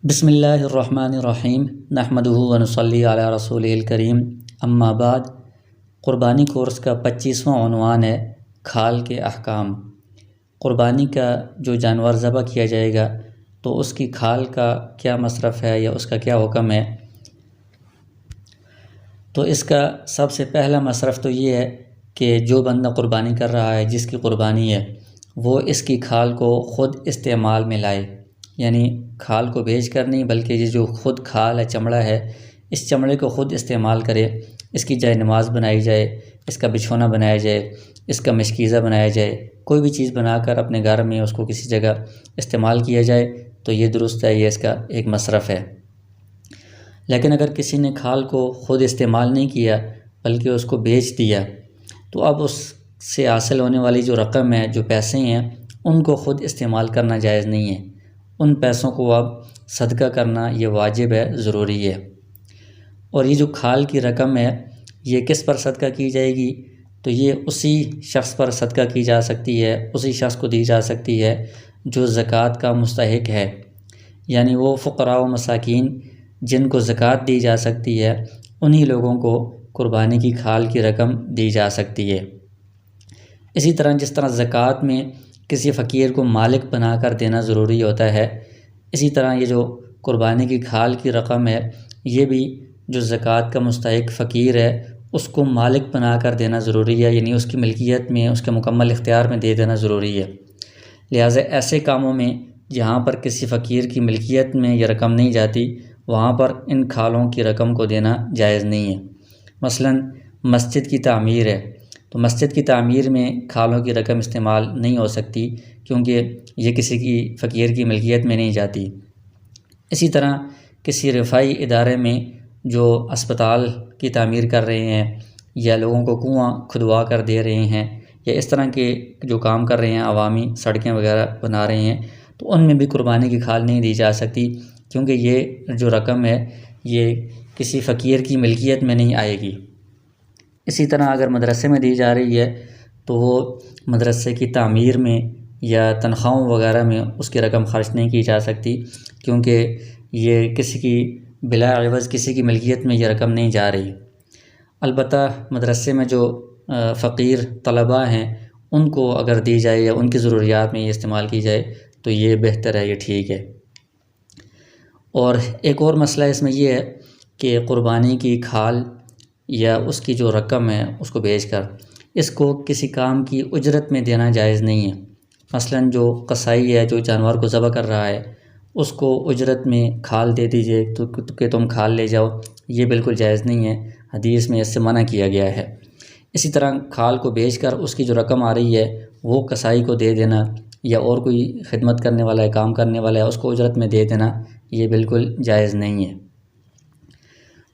بسم اللہ الرحمن الرحیم نحمدہ ونصلی علی رسولہ الکریم اما بعد۔ قربانی کورس کا 25واں عنوان ہے کھال کے احکام۔ قربانی کا جو جانور ذبح کیا جائے گا تو اس کی کھال کا کیا مصرف ہے یا اس کا کیا حکم ہے۔ تو اس کا سب سے پہلا مصرف تو یہ ہے کہ جو بندہ قربانی کر رہا ہے، جس کی قربانی ہے، وہ اس کی کھال کو خود استعمال میں لائے، یعنی کھال کو بیچ کر نہیں بلکہ یہ جو خود کھال ہے، چمڑا ہے، اس چمڑے کو خود استعمال کرے۔ اس کی جائے نماز بنائی جائے، اس کا بچھونا بنایا جائے، اس کا مشکیزہ بنایا جائے، کوئی بھی چیز بنا کر اپنے گھر میں اس کو کسی جگہ استعمال کیا جائے تو یہ درست ہے، یہ اس کا ایک مصرف ہے۔ لیکن اگر کسی نے کھال کو خود استعمال نہیں کیا بلکہ اس کو بیچ دیا تو اب اس سے حاصل ہونے والی جو رقم ہے، جو پیسے ہیں، ان کو خود استعمال کرنا جائز نہیں ہے۔ ان پیسوں کو اب صدقہ کرنا یہ واجب ہے، ضروری ہے۔ اور یہ جو کھال کی رقم ہے، یہ کس پر صدقہ کی جائے گی؟ تو یہ اسی شخص پر صدقہ کی جا سکتی ہے، اسی شخص کو دی جا سکتی ہے جو زکوٰۃ کا مستحق ہے، یعنی وہ فقراء و مساکین جن کو زکوٰۃ دی جا سکتی ہے، انہی لوگوں کو قربانی کی کھال کی رقم دی جا سکتی ہے۔ اسی طرح جس طرح زکوٰۃ میں کسی فقیر کو مالک بنا کر دینا ضروری ہوتا ہے، اسی طرح یہ جو قربانی کی کھال کی رقم ہے، یہ بھی جو زکوٰۃ کا مستحق فقیر ہے اس کو مالک بنا کر دینا ضروری ہے، یعنی اس کی ملکیت میں، اس کے مکمل اختیار میں دے دینا ضروری ہے۔ لہٰذا ایسے کاموں میں جہاں پر کسی فقیر کی ملکیت میں یہ رقم نہیں جاتی، وہاں پر ان کھالوں کی رقم کو دینا جائز نہیں ہے۔ مثلا مسجد کی تعمیر ہے تو مسجد کی تعمیر میں کھالوں کی رقم استعمال نہیں ہو سکتی کیونکہ یہ کسی کی فقیر کی ملکیت میں نہیں جاتی۔ اسی طرح کسی رفاعی ادارے میں جو اسپتال کی تعمیر کر رہے ہیں یا لوگوں کو کنواں کھدوا کر دے رہے ہیں یا اس طرح کے جو کام کر رہے ہیں، عوامی سڑکیں وغیرہ بنا رہے ہیں، تو ان میں بھی قربانی کی کھال نہیں دی جا سکتی کیونکہ یہ جو رقم ہے یہ کسی فقیر کی ملکیت میں نہیں آئے گی۔ اسی طرح اگر مدرسے میں دی جا رہی ہے تو وہ مدرسے کی تعمیر میں یا تنخواہوں وغیرہ میں اس کی رقم خرچ نہیں کی جا سکتی کیونکہ یہ کسی کی بلا عوض کسی کی ملکیت میں یہ رقم نہیں جا رہی۔ البتہ مدرسے میں جو فقیر طلباء ہیں ان کو اگر دی جائے یا ان کی ضروریات میں یہ استعمال کی جائے تو یہ بہتر ہے، یہ ٹھیک ہے۔ اور ایک اور مسئلہ اس میں یہ ہے کہ قربانی کی کھال یا اس کی جو رقم ہے اس کو بیچ کر اس کو کسی کام کی اجرت میں دینا جائز نہیں ہے۔ مثلا جو قصائی ہے، جو جانور کو ذبح کر رہا ہے، اس کو اجرت میں کھال دے دیجئے تو کہ تم کھال لے جاؤ، یہ بالکل جائز نہیں ہے، حدیث میں اس سے منع کیا گیا ہے۔ اسی طرح کھال کو بیچ کر اس کی جو رقم آ رہی ہے وہ قصائی کو دے دینا یا اور کوئی خدمت کرنے والا ہے، کام کرنے والا ہے، اس کو اجرت میں دے دینا، یہ بالکل جائز نہیں ہے۔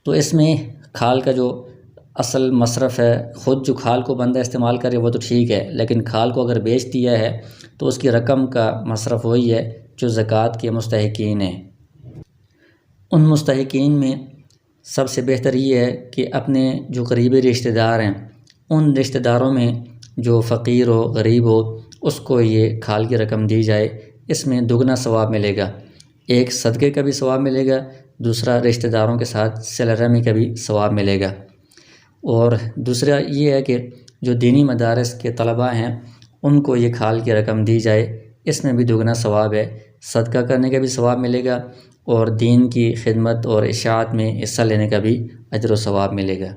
تو اس میں کھال کا جو اصل مصرف ہے، خود جو کھال کو بندہ استعمال کرے وہ تو ٹھیک ہے، لیکن کھال کو اگر بیچ دیا ہے تو اس کی رقم کا مصرف وہی ہے جو زکوٰۃ کے مستحقین ہیں۔ ان مستحقین میں سب سے بہتر یہ ہے کہ اپنے جو قریبی رشتہ دار ہیں، ان رشتہ داروں میں جو فقیر ہو، غریب ہو، اس کو یہ کھال کی رقم دی جائے۔ اس میں دگنا ثواب ملے گا، ایک صدقے کا بھی ثواب ملے گا، دوسرا رشتہ داروں کے ساتھ صلہ رحمی کا بھی ثواب ملے گا۔ اور دوسرا یہ ہے کہ جو دینی مدارس کے طلباء ہیں ان کو یہ کھال کی رقم دی جائے، اس میں بھی دگنا ثواب ہے، صدقہ کرنے کا بھی ثواب ملے گا اور دین کی خدمت اور اشاعت میں حصہ لینے کا بھی اجر و ثواب ملے گا۔